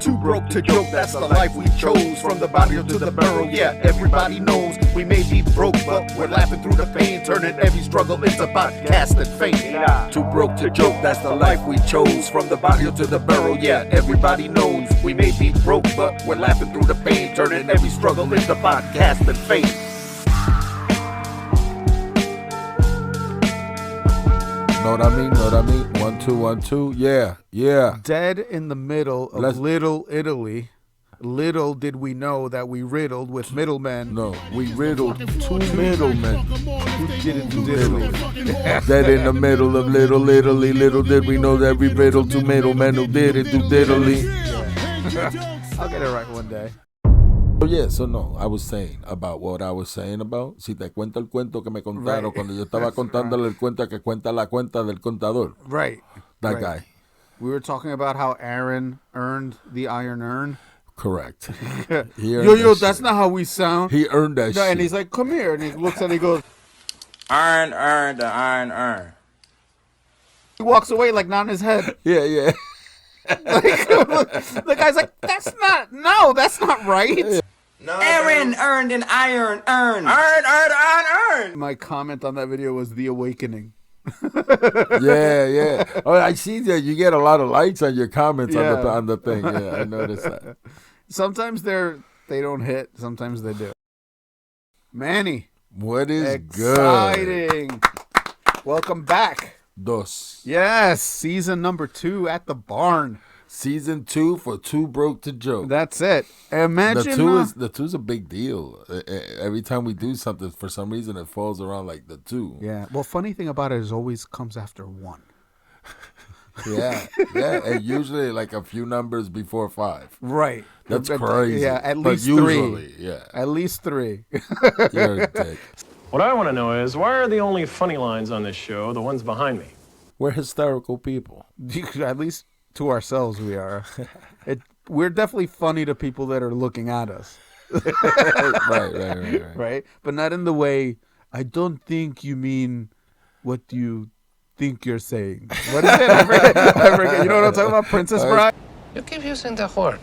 too broke to joke, that's the life we chose. From the barrio to the barrel, yeah, everybody knows. We may be broke, but we're laughing through the pain, turning every struggle into podcast and fame. Too broke to joke, that's the life we chose. From the barrio to the barrel, yeah, everybody knows. We may be broke, but we're laughing through the pain, turning every struggle into podcast and fame. Know what I mean? Know what I mean? 1, 2, 1, 2. Yeah, yeah. Dead in the middle of Little Italy. Little did we know that we riddled with middlemen. No, we riddled 2 middlemen. Who didn't do Italy? Dead in the middle of Little Italy. Little did we know that we riddled 2 middlemen who didn't do diddly. Yeah. I'll get it right one day. Oh yeah, so no, I was saying about what I was saying about. Si te cuento el cuento que me contaron cuando yo estaba contándole el cuento que cuenta la cuenta del contador. Right. That guy. We were talking about how Aaron earned the iron urn. Correct. Yo, that's not how we sound. He earned that shit. And he's like, come here. And he looks and he goes, Iron earned the iron earned. He walks away like not in his head. Yeah. The guy's like, that's not right. No, Aaron earned an iron earned. Iron. My comment on that video was The Awakening. Yeah. Oh, I see that you get a lot of likes on your comments on the thing. Yeah, I noticed that. Sometimes they don't hit. Sometimes they do. Manny. What is exciting. Good? Welcome back. Dos. Yes, season number 2 at the barn. Season 2 for Too Broke to Joke. That's it. Imagine the two's a big deal. Every time we do something, for some reason, it falls around like the 2. Yeah. Well, funny thing about it is always comes after 1. Yeah. And usually like a few numbers before 5. Right. That's crazy. Yeah, at least usually, 3. Yeah. At least 3. You're a dick. What I want to know is, why are the only funny lines on this show the ones behind me? We're hysterical people. At least to ourselves we are. We're definitely funny to people that are looking at us. Right? But not in the way, I don't think you mean what you think you're saying. What is it? I forget. You know what I'm talking about? Princess Bride? You keep using the word.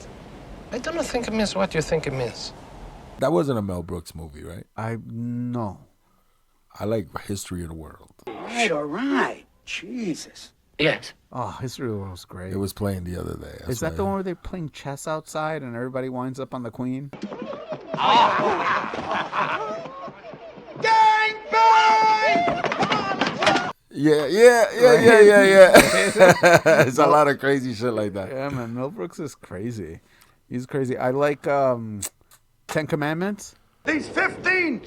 I don't think it means what you think it means. That wasn't a Mel Brooks movie, right? No. I like History of the World. All right. Jesus. Yes. Oh, History of the World was great. It was playing the other day. Is that the one where they're playing chess outside and everybody winds up on the queen? Gang bang! Yeah. It's a lot of crazy shit like that. Yeah, man. Mel Brooks is crazy. He's crazy. I like 10 Commandments. These 15.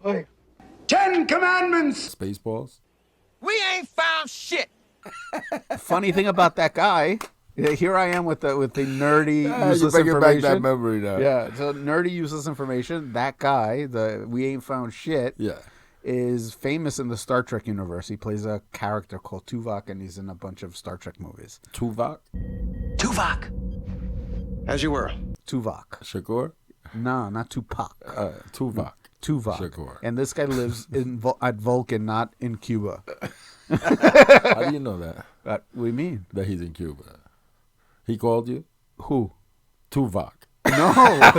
Wait. 10 Commandments. Spaceballs. We ain't found shit. Funny thing about that guy, here I am with the nerdy useless you bring information. Back that memory now. Yeah, so nerdy useless information. That guy, the we ain't found shit. Yeah. Is famous in the Star Trek universe. He plays a character called Tuvok, and he's in a bunch of Star Trek movies. Tuvok. As you were. Tuvok. Shakur. No, not Tupac. Tuvok. Shakur. And this guy lives at Vulcan, not in Cuba. How do you know that? What do you mean? That he's in Cuba. He called you? Who? Tuvok. No, I'm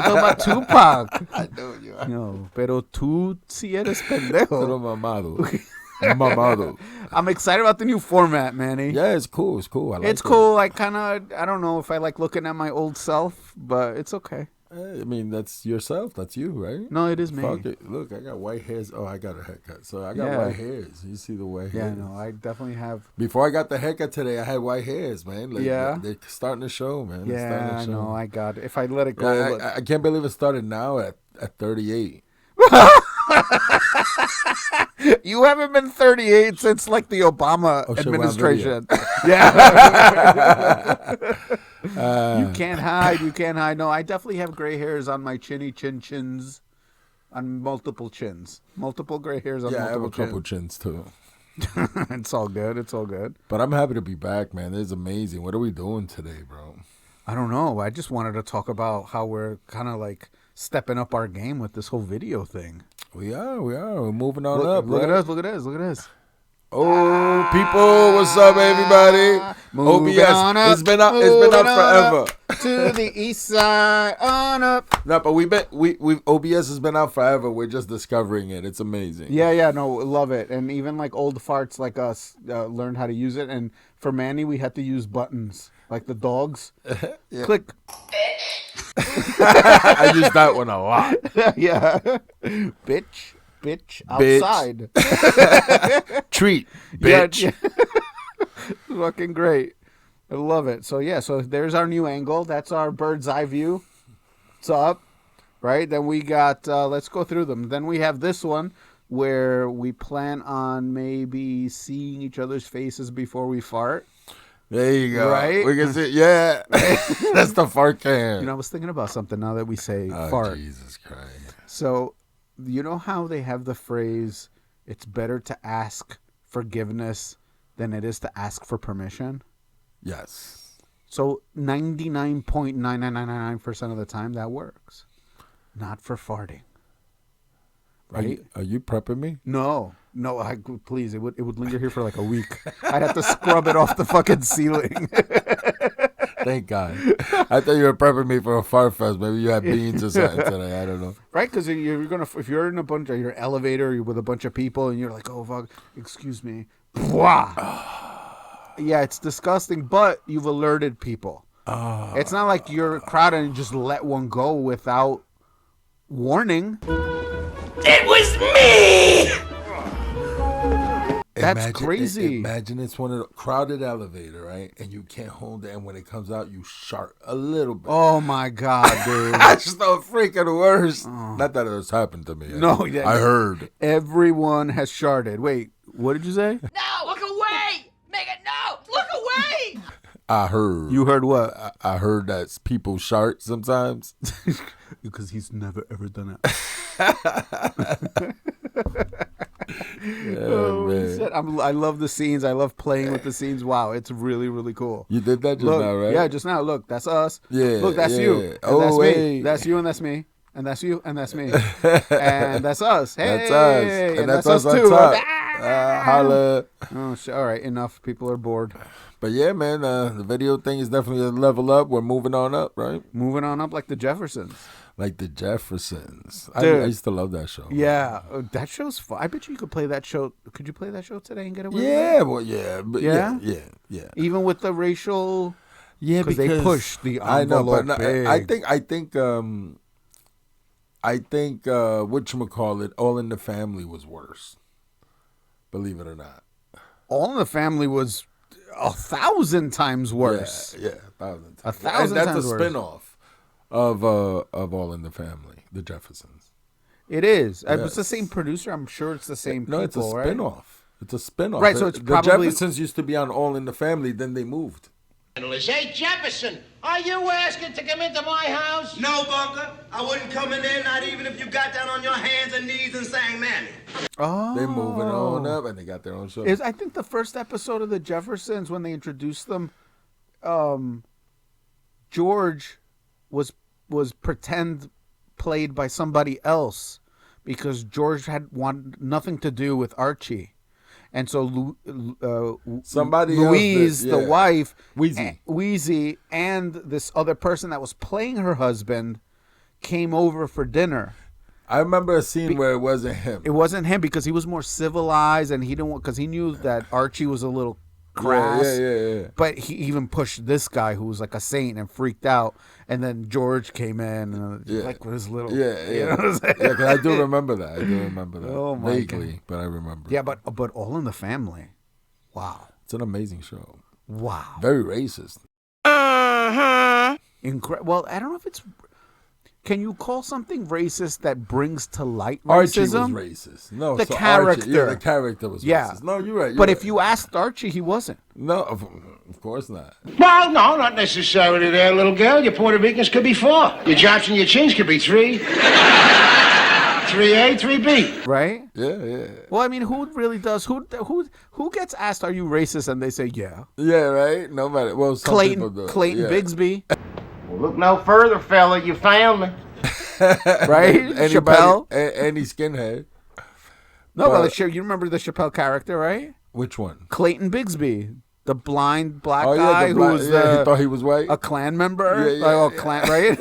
talking about Tupac. I know you are. No, pero tú sí eres pendejo. Pero mamado. I'm excited about the new format, Manny. Yeah, it's cool. I like it's cool. I don't know if I like looking at my old self, but it's okay. I mean, that's yourself. That's you, right? No, it is me. Fuck it. Look, I got white hairs. Oh, I got a haircut. So I got white hairs. You see the white hairs? Yeah, no, I definitely have. Before I got the haircut today, I had white hairs, man. Like, yeah. They're starting to show, man. Yeah, I know. I got it. If I let it go. I can't believe it started now at 38. You haven't been 38 since like the Obama administration. You can't hide. No, I definitely have gray hairs on my chins, on multiple chins. Multiple gray hairs on multiple chins. Yeah, I have a couple chins too. It's all good. But I'm happy to be back, man. This is amazing. What are we doing today, bro? I don't know. I just wanted to talk about how we're kind of like stepping up our game with this whole video thing. We are. We're moving on up. Look at us. Oh, people, what's up, everybody? Moving OBS, on up, it's been out moving forever. on up to the east side, on up. No, but we OBS has been out forever. We're just discovering it. It's amazing. Yeah, no, love it. And even like old farts like us learned how to use it. And for Manny, we had to use buttons like the dogs. Click. I use that one a lot. Yeah, bitch, outside. Treat, bitch. Yeah. Fucking great. I love it. So yeah, so there's our new angle. That's our bird's eye view. It's up, right? Then we got, let's go through them. Then we have this one where we plan on maybe seeing each other's faces before we fart. There you go. Right? We can see, yeah. That's the fart can. You know, I was thinking about something now that we say fart. Jesus Christ. So, you know how they have the phrase, it's better to ask forgiveness than it is to ask for permission? Yes. So 99.9999% of the time that works. Not for farting. Right? Are you prepping me? No, please. It would linger here for like a week. I'd have to scrub it off the fucking ceiling. Thank God. I thought you were prepping me for a fart fest. Maybe you had beans or something today. I don't know. Right? Because if you're in your elevator, you're with a bunch of people, and you're like, oh fuck, excuse me. Yeah, it's disgusting, but you've alerted people. It's not like you're crowded and just let one go without warning. It was me! That's crazy. Imagine it's one of the crowded elevator, right? And you can't hold it, and when it comes out, you sharp a little bit. Oh my God, dude! That's so freaking worse. Not that it's happened to me. No, yeah, I heard. Everyone has sharded. Wait, what did you say? No! Look away! Make it no! Look away! I heard. You heard what? I heard that people shart sometimes. Because he's never ever done it. Man. I love the scenes. I love playing with the scenes. Wow, it's really, really cool. You did that just Look, now, right? Yeah, just now. Look, that's us. Yeah. Look, that's you. And Oh, that's wait. me. That's you and that's me. And that's you and that's me. And that's us. Hey, That's us. And that's us on too. top. Holla. Oh, all right, enough. People are bored. But yeah, man, the video thing is definitely a level up. We're moving on up, right? Moving on up like the Jeffersons. Like the Jeffersons. I Dude. used to love that show. Yeah, that show's fun. I bet you could play that show. Could you play that show today and get away with it? Yeah, well, yeah. But Yeah? yeah. Even with the racial... Yeah, because they push the envelope. I know, but big. I think whatchamacallit, All in the Family was worse. Believe it or not. All in the Family was 1,000 times worse. Yeah, 1,000 times. 1,000 and times that's a worse. spinoff of All in the Family, the Jeffersons. It is. Yes. It's the same producer. I'm sure it's the same No, people, it's a right? spinoff. It's a spinoff. Right, so it's the probably- Jeffersons used to be on All in the Family, then they moved. Hey, Jefferson, are you asking to come into my house? No, Bunker. I wouldn't come in there, not even if you got down on your hands and knees and sang Manny. Oh. They moving on up, and they got their own show. I think the first episode of the Jeffersons, when they introduced them, George was pretend played by somebody else because George had wanted nothing to do with Archie. And so Somebody else Louise, did, the yeah. wife, Wheezy. and this other person that was playing her husband came over for dinner. I remember a scene where it wasn't him. It wasn't him because he was more civilized and he didn't want, because he knew that Archie was a little crass. Yeah. But he even pushed this guy who was like a saint and freaked out. And then George came in and like with his little, Yeah. you know what I'm saying? Yeah, 'cause I do remember that. Oh, my Vaguely, God. but I remember. Yeah, but All in the Family. Wow. It's an amazing show. Wow. Very racist. Well, I don't know if it's... Can you call something racist that brings to light Archie racism? was racist. No, The so character. Archie, the character was racist. No, you're right. But if you asked Archie, he wasn't. No, of course not. Well, no, not necessarily there, little girl. Your Puerto Ricans could be 4. Your Japs and your Chins could be 3. 3A, 3B. Right? Yeah. Well, I mean, who really does? Who gets asked, "Are you racist?" and they say, "Yeah." Yeah, right. Nobody. Well, some people do. Clayton Yeah. Bigsby, Well, look no further, fella. You found me. right? Chappelle. Any skinhead. No, but- well, sure. You remember the Chappelle character, right? Which one? Clayton Bigsby, the blind black Oh, guy yeah, who was he thought he was white. a Klan member. Yeah, yeah, Klan, right?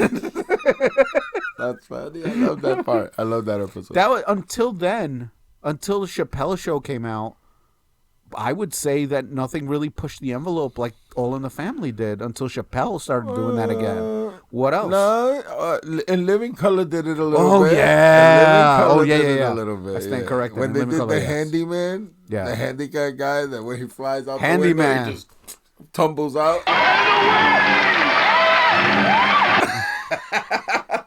That's funny. I love that part. I love that episode. That was until then, until the Chappelle Show came out. I would say that nothing really pushed the envelope like All in the Family did until Chappelle started doing that again. What else? No, and Living Color did it a little Oh, bit. yeah. And Living Colour Oh, yeah, did yeah, it yeah. a little bit. I stand corrected. When In they Living did Colour, the yes. handyman, Yeah. the handicapped guy, that when he flies out the Handyman. window, he just tumbles out.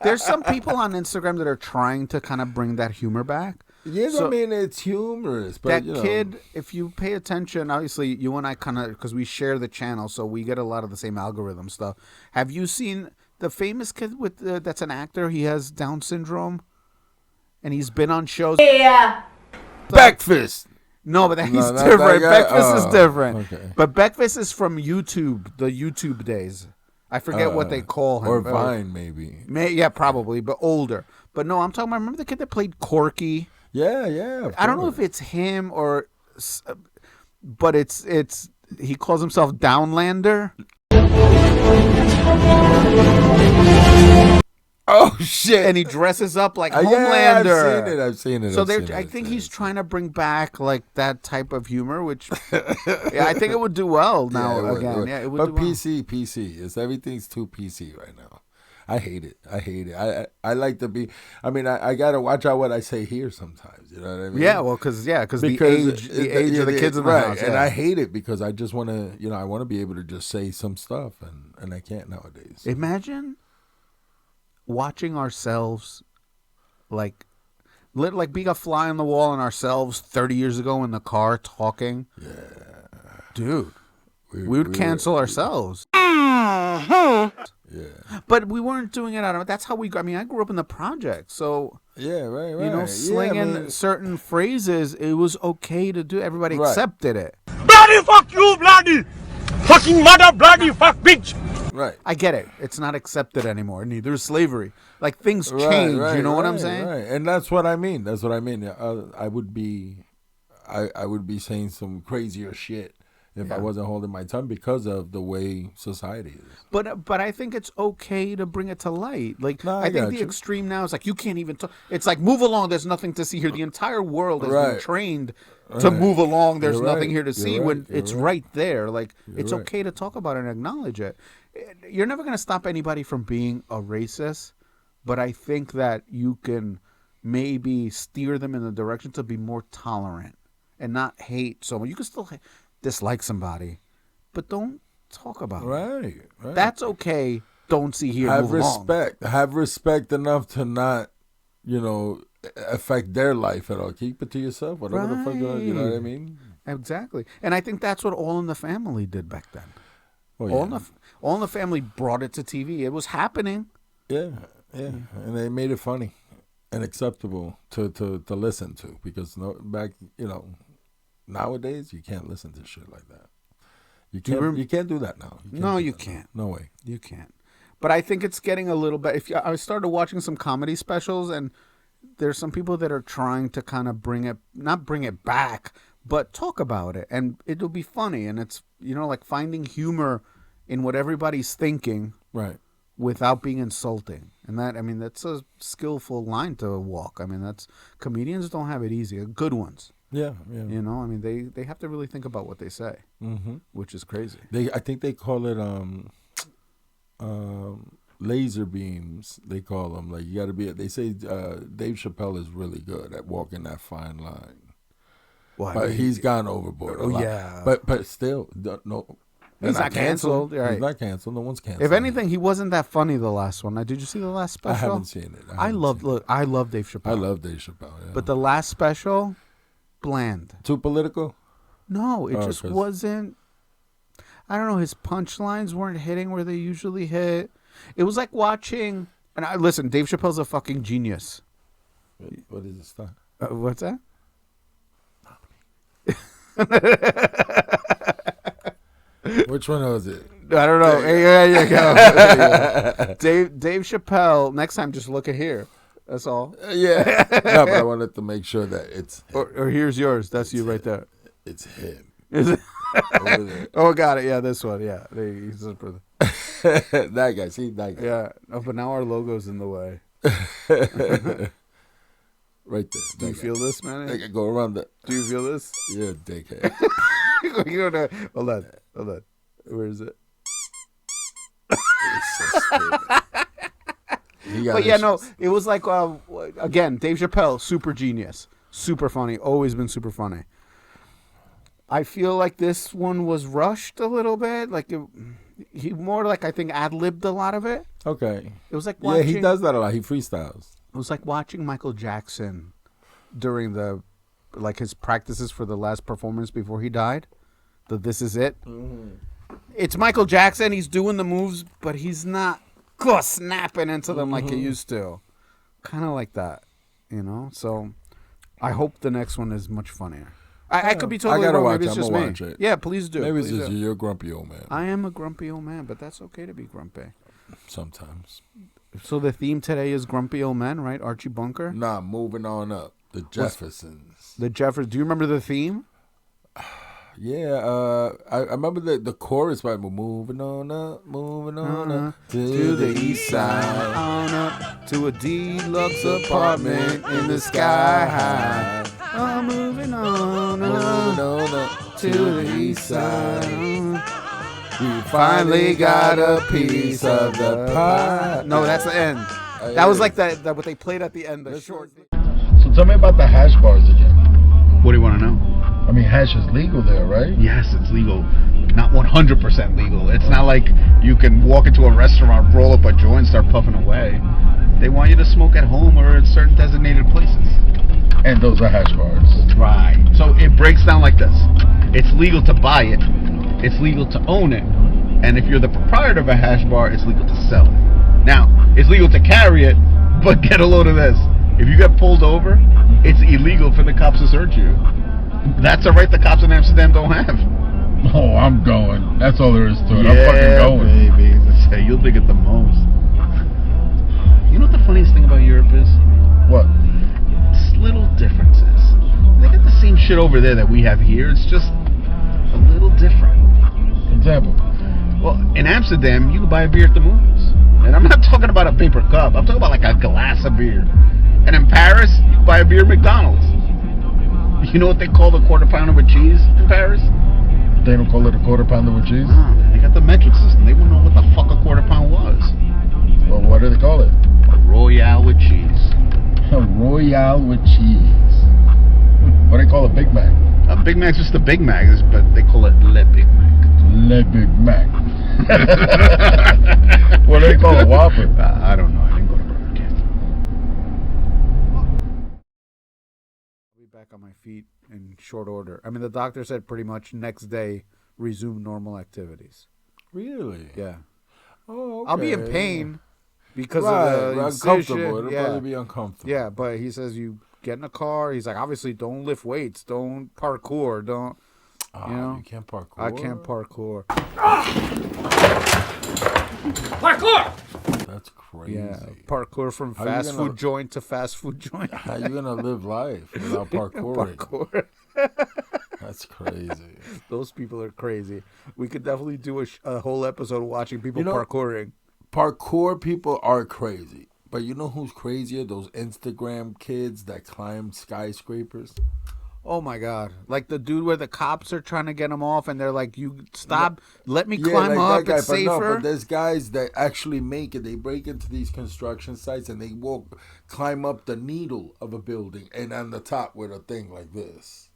There's some people on Instagram that are trying to kind of bring that humor back. Yeah, So- I mean, it's humorous. But, That you know, kid, if you pay attention, obviously you and I kind of, because we share the channel, so we get a lot of the same algorithm stuff. Have you seen the famous kid with that's an actor? He has Down syndrome, and he's been on shows. Backfist. No, but he's not that different. guy? Beckfist is Oh, different. okay. But Beckfist is from YouTube, the YouTube days. I forget what they call him. Or Vine, maybe. Yeah, probably, but older. But no, I'm talking about, remember the kid that played Corky? Yeah. I don't know if it's him or, but it's he calls himself Downlander. Oh, shit. And he dresses up like Yeah, Homelander. I've seen it. So I think he's trying to bring back like that type of humor, which yeah, I think it would do well now again. Yeah, it would but do well. PC. It's everything's too PC right now. I hate it. I like to be. I mean, I gotta watch out what I say here sometimes. You know what I mean? Yeah, well, because the age of the kids in the house, and yeah. I hate it because I just want to. I want to be able to just say some stuff, and I can't nowadays. Imagine watching ourselves, like being a fly on the wall in ourselves 30 years ago in the car talking. Yeah, dude, we would cancel ourselves. Yeah, but we weren't doing it out of. That's how we. I mean, I grew up in the project, so yeah, right. Slinging certain phrases, it was okay to do. Everybody accepted it. Bloody fuck you, bloody fucking mother, bloody fuck bitch. Right. I get it. It's not accepted anymore. Neither is slavery. Like things change. You know what I'm saying? Right. And that's what I mean. I would be saying some crazier shit if I wasn't holding my tongue because of the way society is. But I think it's okay to bring it to light. Like I think the extreme now is like you can't even talk. It's like move along. There's nothing to see here. The entire world has been trained to move along. There's nothing here to see when it's right there. Like it's okay to talk about it and acknowledge it. You're never going to stop anybody from being a racist, but I think that you can maybe steer them in the direction to be more tolerant and not hate someone. You can still dislike somebody, but don't talk about it. Right. That's okay. Don't see here. Have move along. respect. Have respect enough to not, affect their life at all. Keep it to yourself. Whatever the fuck, you know what I mean? Exactly. And I think that's what All in the Family did back then. Oh, All in the Family brought it to TV. It was happening. Yeah. And they made it funny and acceptable to listen to because nowadays you can't listen to shit like that. You can't do that now. You can't. No way. You can't. But I think it's getting a little bit. I started watching some comedy specials, and there's some people that are trying to kind of not bring it back, but talk about it, and it'll be funny. And it's like finding humor in what everybody's thinking, right, without being insulting. And that's a skillful line to walk. Comedians don't have it easy. Good ones. Yeah. They have to really think about what they say, which is crazy. I think they call it laser beams. They call them like you got to be. They say Dave Chappelle is really good at walking that fine line. Well, but he's gone overboard. A lot. Yeah. But still, no. He's not canceled. Right. He's not canceled. No one's canceled. If anything, he wasn't that funny the last one. Did you see the last special? I haven't seen it. I love Dave Chappelle. I love Dave Chappelle. Yeah. But the last special, bland. Too political? No, it just wasn't. I don't know. His punchlines weren't hitting where they usually hit. It was like watching. And listen, Dave Chappelle's a fucking genius. What is this stuff? What's that? Which one was it? I don't know. There you go. Dave Chappelle. Next time, just look at here. That's all. Yeah. No, but I wanted to make sure that it's. Or here's yours. That's you right there. It's him. Is it? Over there. Oh, got it. Yeah, this one. Yeah, he's his brother. That guy. See that guy. Yeah. Oh, but now our logo's in the way. Right there. Do you feel this, man? I can go around that. Do you feel this? You're a dickhead. You don't know. Hold on. Where is it? It's so stupid. But yeah, no, it was like, again, Dave Chappelle, super genius, super funny, always been super funny. I feel like this one was rushed a little bit. Like, he more like, I think, ad-libbed a lot of it. Okay. It was like watching... Yeah, he does that a lot. He freestyles. It was like watching Michael Jackson during his practices for the last performance before he died. The This Is It. Mm-hmm. It's Michael Jackson. He's doing the moves, but he's not snapping into them like he used to. Kind of like that, you know? So I hope the next one is much funnier. I could be totally wrong. Maybe it's just me. Watch it. Yeah, please do. Maybe it's please just do. you're a grumpy old man. I am a grumpy old man, but that's okay to be grumpy. Sometimes. So the theme today is grumpy old men, right? Archie Bunker? Nah, moving on up. The Jeffersons. The Jeffersons. Do you remember the theme? Yeah, I remember the chorus by moving on up to the east side, on up to a deluxe apartment in the sky high. Oh, moving on up to the east side. We finally got a piece of the pie. No, that's the end. That was like that what they played at the end. The short. So tell me about the hash bars again. What do you want to know? I mean, hash is legal there, right? Yes, it's legal. Not 100% legal. It's not like you can walk into a restaurant, roll up a joint, and start puffing away. They want you to smoke at home or in certain designated places. And those are hash bars. Right. So it breaks down like this. It's legal to buy it. It's legal to own it. And if you're the proprietor of a hash bar, it's legal to sell it. Now, it's legal to carry it, but get a load of this. If you get pulled over, it's illegal for the cops to search you. That's a right the cops in Amsterdam don't have. Oh, I'm going. That's all there is to it. Yeah, I'm fucking going. Baby. You'll dig it the most. You know what the funniest thing about Europe is? What? It's little differences. They got the same shit over there that we have here. It's just a little different. Example? Well, in Amsterdam, you can buy a beer at the movies. And I'm not talking about a paper cup. I'm talking about like a glass of beer. And in Paris, you can buy a beer at McDonald's. You know what they call the quarter pounder with cheese in Paris? They don't call it a quarter pounder with cheese? No, they got the metric system. They wouldn't know what the fuck a quarter pound was. Well, what do they call it? A Royale with cheese. A Royale with cheese. What do they call a Big Mac? A Big Mac's just a Big Mac, but they call it Le Big Mac. Le Big Mac. What do they call a Whopper? I don't know. I didn't go to Burger King. I'll be back on my feet in short order. I mean, the doctor said pretty much next day resume normal activities. Really? Yeah. Oh, okay. I'll be in pain because right, of the uncomfortable. incision. It'll probably be uncomfortable. Yeah, but he says you get in a car. He's like, obviously, don't lift weights, don't parkour, don't. You know, you can't parkour. I can't parkour. Parkour! That's crazy. Yeah, parkour from fast food joint to fast food joint. How you gonna live life without parkouring? Parkour. That's crazy. Those people are crazy. We could definitely do a whole episode watching people parkouring. Parkour people are crazy. But you know who's crazier? Those Instagram kids that climb skyscrapers. Oh my God. Like the dude where the cops are trying to get him off and they're like, you stop, let me climb like up, that guy, it's safer. But there's guys that actually make it. They break into these construction sites and they climb up the needle of a building and on the top with a thing like this.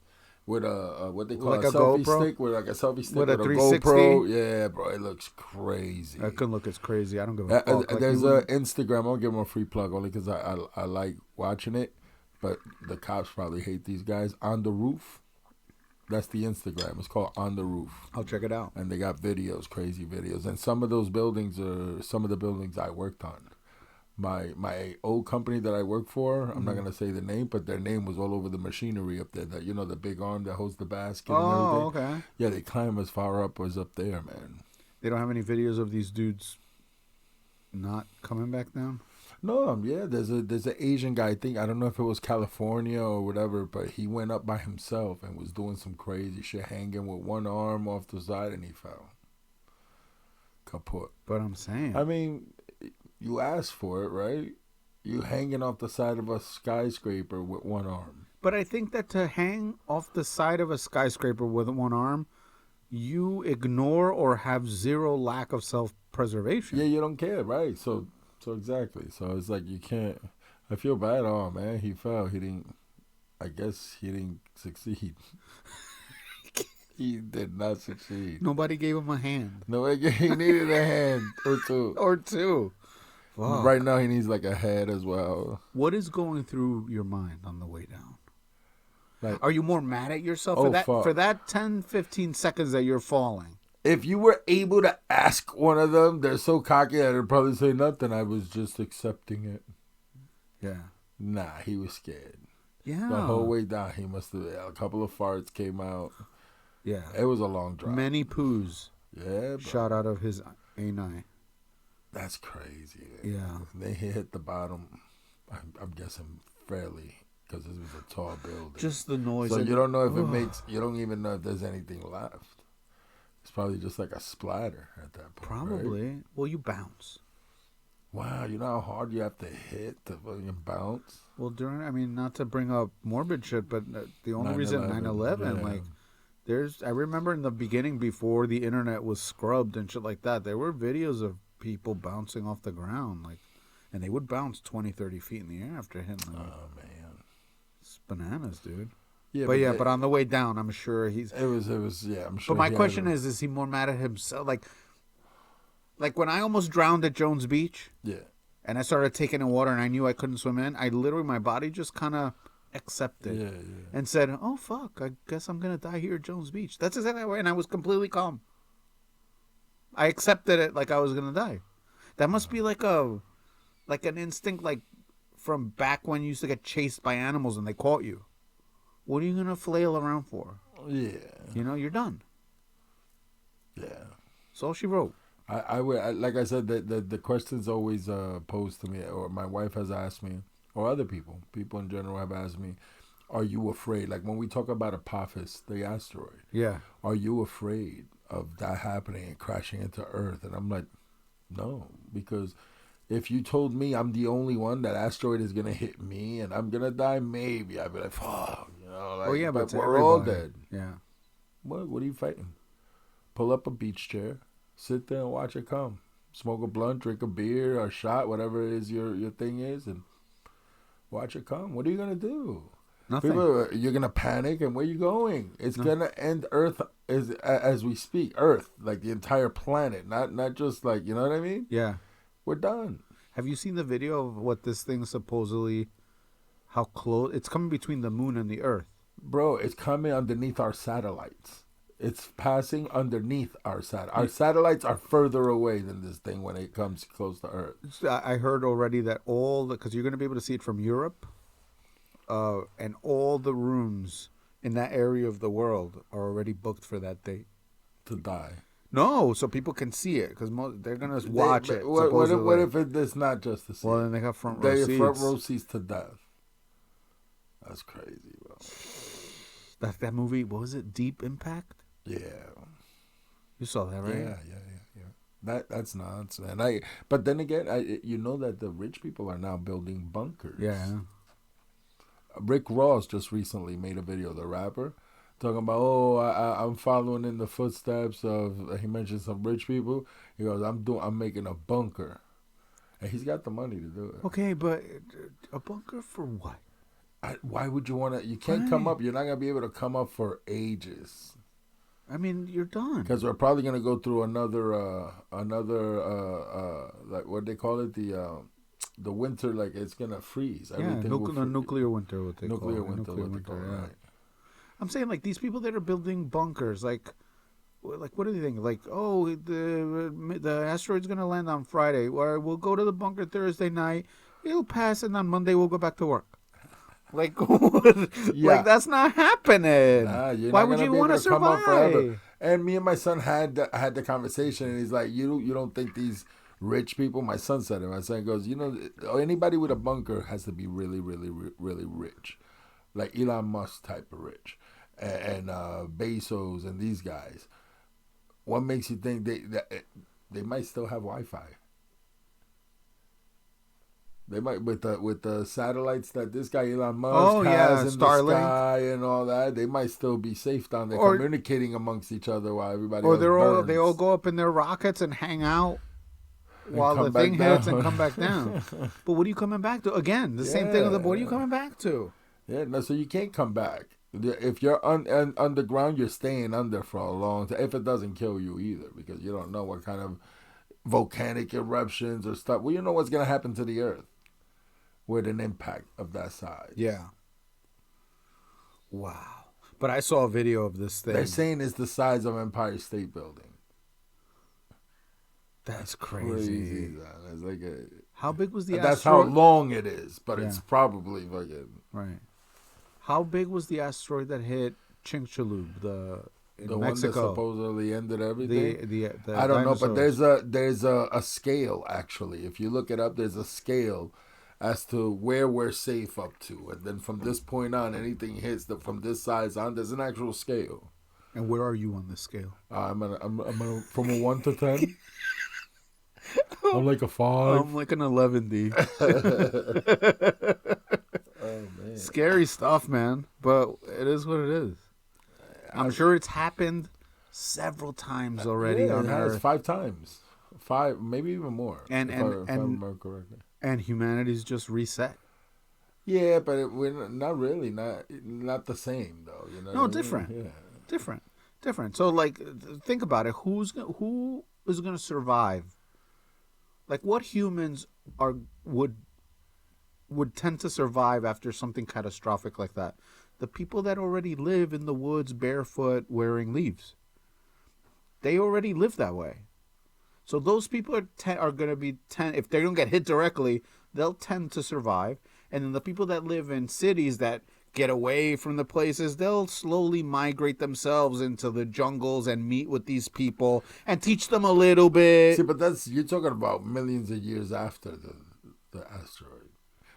With a, what they call like a selfie GoPro? stick. With like a selfie stick with with a a 360? GoPro. Yeah, bro, it looks crazy. That could look as crazy. I don't give a fuck. There's a Instagram. I'll give them a free plug only because I like watching it. But the cops probably hate these guys. On the Roof. That's the Instagram. It's called On the Roof. I'll check it out. And they got videos, crazy videos. And some of those buildings are some of the buildings I worked on. My old company that I worked for, I'm not going to say the name, but their name was all over the machinery up there. That, you know, the big arm that holds the basket and everything. Oh, okay. Yeah, they climb as far up as up there, man. They don't have any videos of these dudes not coming back down? No, yeah, there's an Asian guy. I don't know if it was California or whatever, but he went up by himself and was doing some crazy shit, hanging with one arm off the side, and he fell. Kaput. But I'm saying, I mean, you asked for it, right? You hanging off the side of a skyscraper with one arm. But I think that to hang off the side of a skyscraper with one arm, you ignore or have zero lack of self-preservation. Yeah, you don't care, right? So exactly. So it's like you can't. I feel bad. Oh man, he fell. He didn't. I guess he didn't succeed. He did not succeed. Nobody gave him a hand. He needed a hand or two. Or two. Fuck. Right now, he needs like a head as well. What is going through your mind on the way down? Like, are you more mad at yourself fuck. for that 10, 15 seconds that you're falling? If you were able to ask one of them, they're so cocky that they'd probably say nothing. I was just accepting it. Yeah. Nah, he was scared. Yeah. The whole way down, he must have. A couple of farts came out. Yeah. It was a long drive. Many poos. Yeah. Shot out of his anus. That's crazy. Yeah. They hit the bottom. I'm guessing fairly. Because this was a tall building. Just the noise. So you don't know if it makes. You don't even know if there's anything left. It's probably just like a splatter at that point. Probably. Right? Well, you bounce. Wow, you know how hard you have to hit to fucking bounce? Well, not to bring up morbid shit, but the only reason 9/11, like, I remember in the beginning before the internet was scrubbed and shit like that, there were videos of people bouncing off the ground, like, and they would bounce 20, 30 feet in the air after hitting them. Oh, man. It's bananas, dude. Yeah, but on the way down, I'm sure he's. It was. Yeah, I'm sure. But my question is he more mad at himself? Like when I almost drowned at Jones Beach. Yeah. And I started taking in water, and I knew I couldn't swim in. I literally, my body just kind of accepted and said, "Oh fuck, I guess I'm gonna die here at Jones Beach." That's exactly right, and I was completely calm. I accepted it like I was gonna die. That must be like an instinct, like from back when you used to get chased by animals and they caught you. What are you gonna flail around for? Yeah, you're done. Yeah, that's all she wrote. I would, like I said, the questions always posed to me, or my wife has asked me, or other people in general have asked me, are you afraid? Like when we talk about Apophis, the asteroid. Yeah. Are you afraid of that happening and crashing into Earth? And I'm like, no, because if you told me I'm the only one, that asteroid is gonna hit me and I'm gonna die, maybe I'd be like, fuck, like, but we're all dead. Yeah. What are you fighting? Pull up a beach chair, sit there and watch it come. Smoke a blunt, drink a beer, or a shot, whatever it is your thing is, and watch it come. What are you gonna do? Nothing. You're gonna panic, and where you going? It's gonna end Earth as we speak. Earth, like the entire planet, not just like, you know what I mean? Yeah. We're done. Have you seen the video of what this thing supposedly, how close it's coming between the moon and the Earth? Bro, it's coming underneath our satellites. It's passing underneath our satellites. Our satellites are further away than this thing when it comes close to Earth. I heard already that because you're going to be able to see it from Europe, and all the rooms in that area of the world are already booked for that date. To die. No, so people can see it because they're going to watch it. What if it's not just to see? Well, then they got front row seats. Front row seats to death. That's crazy, bro. That movie, what was it? Deep Impact? Yeah. You saw that, right? Yeah. That's nuts, man. But then again, you know that the rich people are now building bunkers. Yeah. Rick Ross just recently made a video, the rapper, talking about, I'm following in the footsteps of. He mentioned some rich people. He goes, I'm making a bunker, and he's got the money to do it. Okay, but a bunker for what? Why would you want to? You can't come up. You're not gonna be able to come up for ages. I mean, you're done. Because we're probably gonna go through another like what they call it, the winter. Like it's gonna freeze. Nuclear winter. What they call it. Nuclear winter. Right. I'm saying, like, these people that are building bunkers, like what do they think? Like, the asteroid's gonna land on Friday. Or we'll go to the bunker Thursday night. It'll pass, and on Monday we'll go back to work. Like, like that's not happening. Why would you want to survive? And me and my son had the conversation, and he's like, "You don't think these rich people. My son said it. My son goes, you know, anybody with a bunker has to be really, really, really rich, like Elon Musk type of rich, and Bezos and these guys. What makes you think they might still have Wi-Fi? They might with the satellites that this guy Elon Musk has in Starlink. the sky and all that. They might still be safe down there, communicating amongst each other while everybody. Or else they all go up in their rockets and hang out while the thing hits and come back down. But what are you coming back to? Again, the same thing with the. What are you coming back to? Yeah, no. So you can't come back. If you're underground, you're staying under for a long time. If it doesn't kill you either, because you don't know what kind of volcanic eruptions or stuff. Well, you know what's gonna happen to the Earth with an impact of that size. Yeah. Wow. But I saw a video of this thing. They're saying it's the size of Empire State Building. That's crazy. It's like how big was the That's asteroid? how long it is, but it's probably fucking... Right. How big was the asteroid that hit Chicxulub, in the Mexico? One that supposedly ended everything? The I don't know, but dinosaurs. there's a scale, actually. If you look it up, there's a scale as to where we're safe up to. And then from this point on, anything hits from this size on, there's an actual scale. And where are you on this scale? I'm from a 1 to 10. I'm like a 5. I'm like an 11, D. Oh, man. Scary stuff, man. But it is what it is. I'm sure it's happened several times already on Earth. 5 times. 5, maybe even more. And if I remember correctly. And humanity's just reset. Yeah, but we're not really not the same though. You know. No, different. Yeah. Different. So like, think about it. Who is going to survive? Like, what humans would tend to survive after something catastrophic like that? The people that already live in the woods barefoot wearing leaves. They already live that way. So those people are going to be if they don't get hit directly, they'll tend to survive. And then the people that live in cities that get away from the places, they'll slowly migrate themselves into the jungles and meet with these people and teach them a little bit. See, but you're talking about millions of years after the asteroid,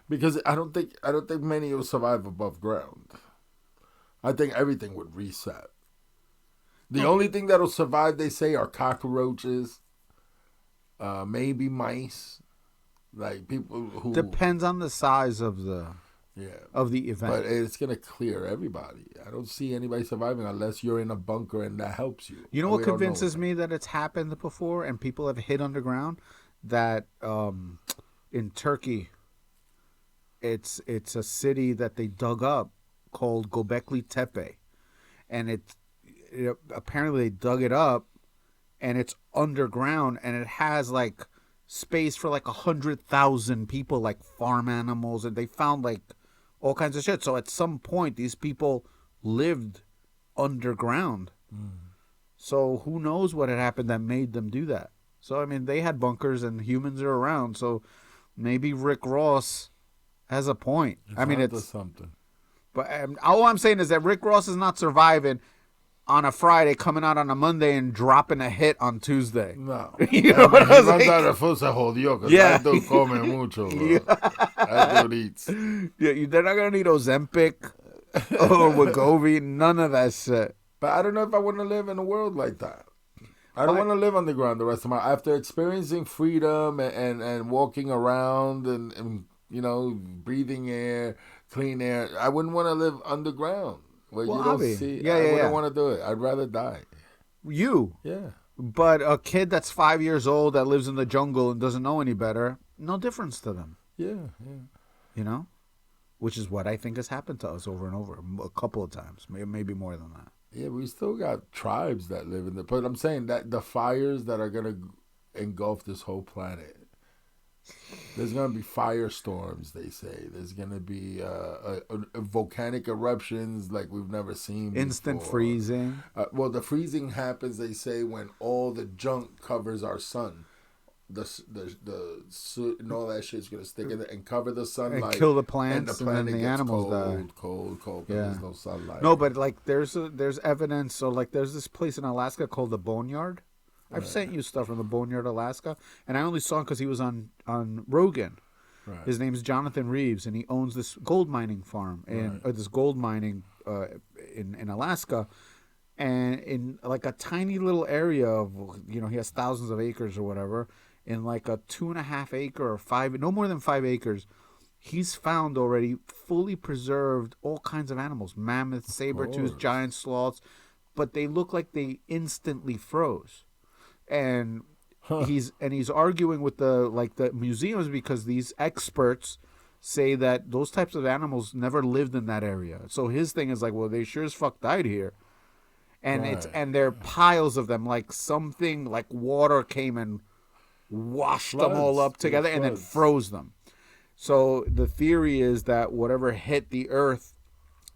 because I don't think many will survive above ground. I think everything would reset. The only thing that'll survive, they say, are cockroaches. Maybe mice, like people who depends on the size of the event. But it's gonna clear everybody. I don't see anybody surviving unless you're in a bunker and that helps you. You know what convinces me that it's happened before and people have hid underground? That in Turkey, it's a city that they dug up called Göbekli Tepe, and it apparently they dug it up. And it's underground, and it has like space for like 100,000 people, like farm animals, and they found like all kinds of shit. So at some point, these people lived underground. So who knows what had happened that made them do that? So I mean, they had bunkers, and humans are around. So maybe Rick Ross has a point. It's something. But all I'm saying is that Rick Ross is not surviving on a Friday, coming out on a Monday and dropping a hit on Tuesday. No. You know what I was like? That dude come mucho, bro. That dude eats. Yeah, they're not going to need Ozempic or Wegovy, none of that shit. But I don't know if I want to live in a world like that. I don't want to live underground the rest of my life. After experiencing freedom and walking around and you know, breathing air, clean air, I wouldn't want to live underground. Well, you don't see. I wouldn't want to do it. I'd rather die. You? Yeah. But a kid that's 5 years old that lives in the jungle and doesn't know any better, no difference to them. Yeah. You know? Which is what I think has happened to us over and over, a couple of times, maybe more than that. Yeah, we still got tribes that live in but I'm saying that the fires that are going to engulf this whole planet, there's going to be firestorms, they say. There's going to be volcanic eruptions like we've never seen Instant before. freezing. Well, the freezing happens, they say, when all the junk covers our sun. The soot and all that shit's going to stick in it and cover the sunlight. And kill the plants and then the gets animals die. Cold, there's no sunlight. No, but like there's evidence. So like there's this place in Alaska called the Boneyard. I've sent you stuff from the Boneyard, Alaska, and I only saw him because he was on Rogan. Right. His name is Jonathan Reeves, and he owns this gold mining farm or this gold mining in Alaska, and in like a tiny little area of, he has thousands of acres or whatever, in like a 2.5 acre or no more than 5 acres. He's found already fully preserved all kinds of animals, mammoths, saber-toothed, giant sloths, but they look like they instantly froze. And he's arguing with the museums because these experts say that those types of animals never lived in that area. So his thing is like, well, they sure as fuck died here. And and there are piles of them, like something like water came and washed them all up together and then froze them. So the theory is that whatever hit the earth,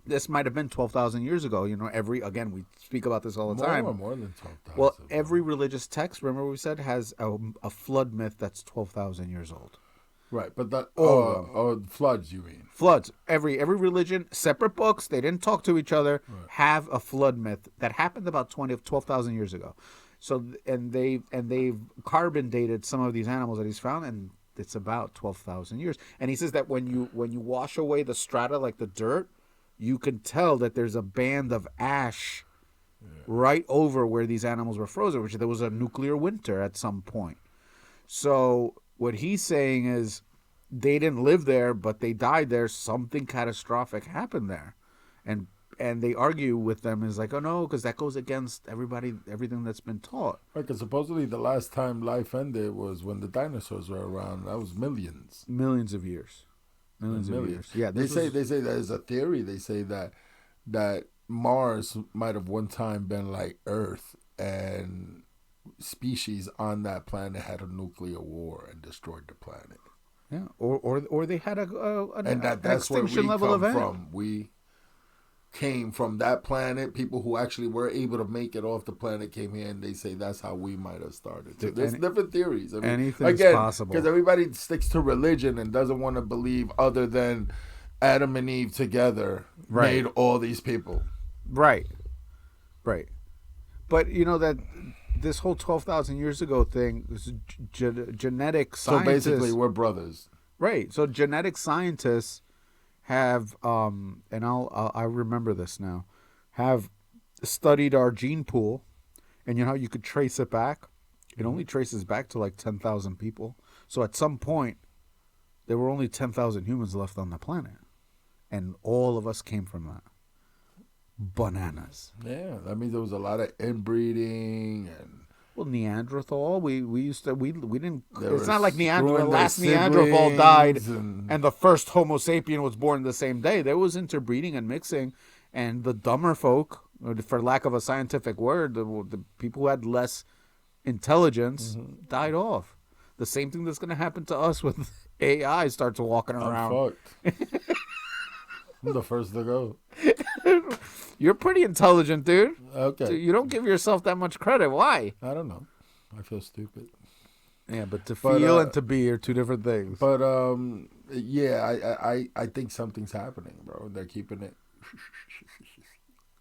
this might have been 12,000 years ago. Again, we speak about this all the time. More than 12,000. Well, every religious text, remember we said, has a flood myth that's 12,000 years old. Right, but that floods, you mean? Floods. Every religion, separate books, they didn't talk to each other, have a flood myth that happened about 12,000 years ago. So they've carbon dated some of these animals that he's found, and it's about 12,000 years. And he says that when you wash away the strata, like the dirt, you can tell that there's a band of ash right over where these animals were frozen, which there was a nuclear winter at some point. So what he's saying is they didn't live there, but they died there. Something catastrophic happened there. And they argue with them is like, oh no, because that goes against everything that's been taught. Right, because supposedly the last time life ended was when the dinosaurs were around. That was millions of years. Millions of years. Yeah, they say there's a theory. They say that Mars might have one time been like Earth, and species on that planet had a nuclear war and destroyed the planet. Yeah, or they had an that's where we extinction level come event. from. We came from that planet. People who actually were able to make it off the planet came here, and they say that's how we might have started. So there's different theories. I mean, anything's possible. Because everybody sticks to religion and doesn't want to believe other than Adam and Eve together made all these people. Right. But that this whole 12,000 years ago thing is genetic scientists. So basically, we're brothers. Right. So genetic scientists have, and I remember this now, have studied our gene pool, and how you could trace it back. It only traces back to like 10,000 people. So at some point, there were only 10,000 humans left on the planet, and all of us came from that. Bananas. Yeah, that means there was a lot of inbreeding and. Well, Neanderthal, we didn't. It's not like the last Neanderthal died and the first Homo sapien was born the same day. There was interbreeding and mixing, and the dumber folk, for lack of a scientific word, the people who had less intelligence died off. The same thing that's going to happen to us when AI starts walking around. I'm fucked. I'm the first to go. You're pretty intelligent, dude. Okay. You don't give yourself that much credit. Why? I don't know. I feel stupid. Yeah, but to feel and to be are two different things. But I think something's happening, bro. They're keeping it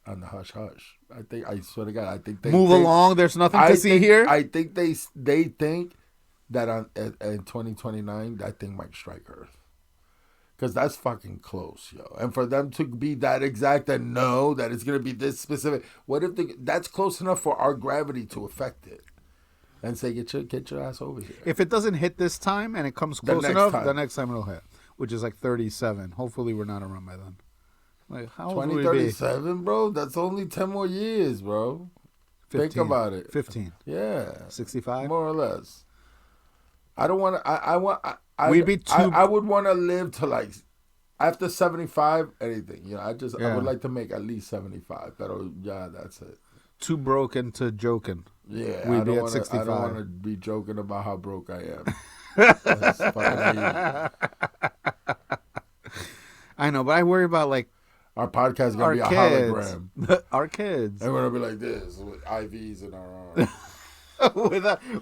on the hush hush. I swear to God, I think they move along. There's nothing to see here. I think they think that in 2029 that thing might strike Earth. Because that's fucking close, yo. And for them to be that exact and know that it's going to be this specific. What if that's close enough for our gravity to affect it? And say, get your ass over here. If it doesn't hit this time and it comes close enough, the next time it'll hit. Which is like 37. Hopefully we're not around by then. Like, how old would we be? 2037, bro? That's only 10 more years, bro. 15. Think about it. 15. Yeah. 65? More or less. I don't want to... We'd be I would want to live to like after 75, anything. I would like to make at least 75. That's it. Too broken to joking. Yeah, we'd be at 65. I don't want to be joking about how broke I am. That's fucking I know, but I worry about like our podcast is gonna be a hologram. Our kids. And we're gonna be like this with IVs in our arms.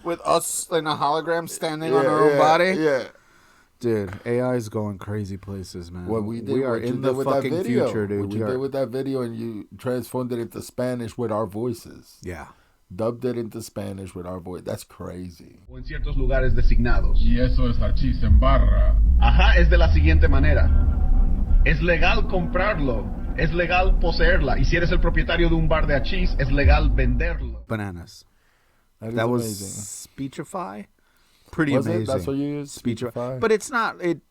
with us in a hologram standing on our own body. Yeah. Dude, AI is going crazy places, man. We are in the fucking future, dude. What you did with that video, and you transformed it into Spanish with our voices. Yeah. dubbed it into Spanish with our voice. That's crazy. O en ciertos lugares designados. Y eso es hachís en barra. Ajá, es de la siguiente manera. Es legal comprarlo. Es legal poseerla. Y si eres el propietario de un bar de hachís, es legal venderlo. Bananas. That was amazing. Speechify? Pretty Was amazing. it? That's what you used? Speechify. But it's not, it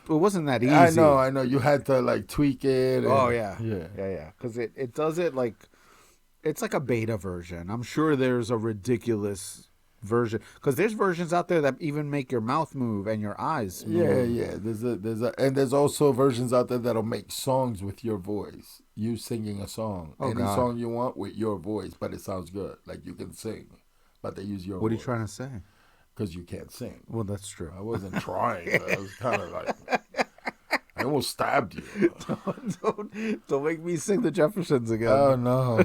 wasn't that easy. I know. You had to like tweak it. Oh, yeah. Yeah. Because it does it like, it's like a beta version. I'm sure there's a ridiculous version. Because there's versions out there that even make your mouth move and your eyes move. Yeah. There's also versions out there that'll make songs with your voice. You singing a song. Oh, Any God. song you want with your voice, but it sounds good. Like you can sing, but they use your voice. What are you trying to say? Because you can't sing. Well, that's true. I wasn't trying. I was kind of like, I almost stabbed you. Don't make me sing the Jeffersons again. Oh, no.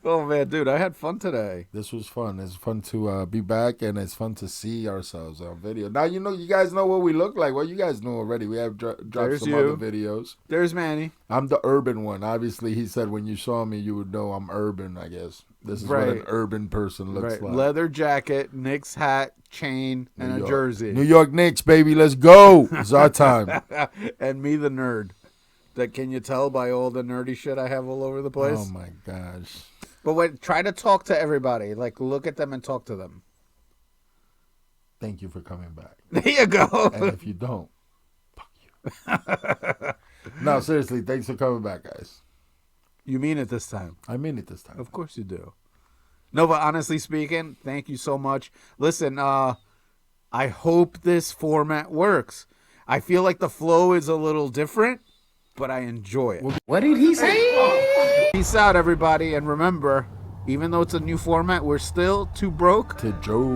Oh, man, dude, I had fun today. This was fun. It's fun to be back, and it's fun to see ourselves on video. Now, you guys know what we look like. Well, you guys know already. We have dropped some other videos. There's Manny. I'm the urban one. Obviously, he said when you saw me, you would know I'm urban, I guess. This is what an urban person looks like. Leather jacket, Knicks hat, chain, and a jersey. New York Knicks, baby. Let's go. It's our time. And me, the nerd. Can you tell by all the nerdy shit I have all over the place? Oh, my gosh. But try to talk to everybody. Like, look at them and talk to them. Thank you for coming back. There you go. And if you don't, fuck you. No, seriously, thanks for coming back, guys. You mean it this time? I mean it this time. Of course you do. No, but honestly speaking, thank you so much. Listen, I hope this format works. I feel like the flow is a little different, but I enjoy it. What did he say? Peace out, everybody. And remember, even though it's a new format, we're still too broke to joke.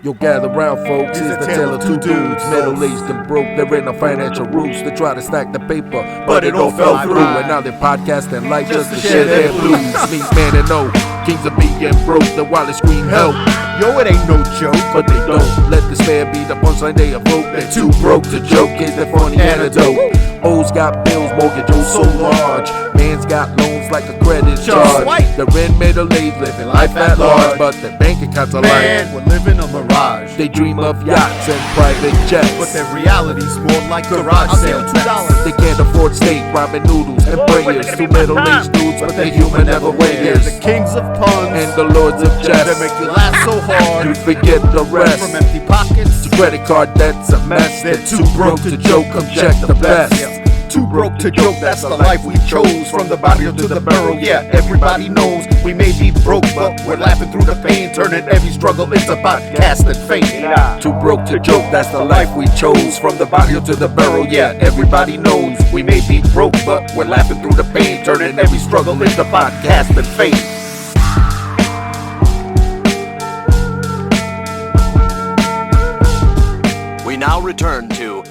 Yo, gather round, folks. It's the tale of two dudes, middle-aged and broke. They're in the financial roots. They try to stack the paper, but it all fell through. And now they're podcasting like just to share their blues. Means man and no, kings of being broke. The while they scream help. Yo, it ain't no joke, but they don't let despair be the punchline they evoke. They're too broke to joke. Is the funny antidote? O's got bills, mortgage O's so large. Man's got loans like a credit charge. They're in middle age, living life at large, but their bank accounts are man, we're living a mirage. They dream of yachts and private jets, but their reality's more like garage sale $2. They can't afford steak, ramen noodles, and prayers to middle-aged dudes, but they're human everywhere. The kings of puns and the lords of jest. They make you laugh so hard you forget the rest. From empty pockets to credit card debt's a mess. They're too broke to joke. Come check the best. Too broke to joke, that's the life we chose. From the barrio to the barrel, yeah, everybody knows. We may be broke, but we're laughing through the pain, turning every struggle into podcast and fame. Too broke to joke, that's the life we chose. From the barrio to the barrel, yeah, everybody knows. We may be broke, but we're laughing through the pain, turning every struggle into podcast and fame. We now return to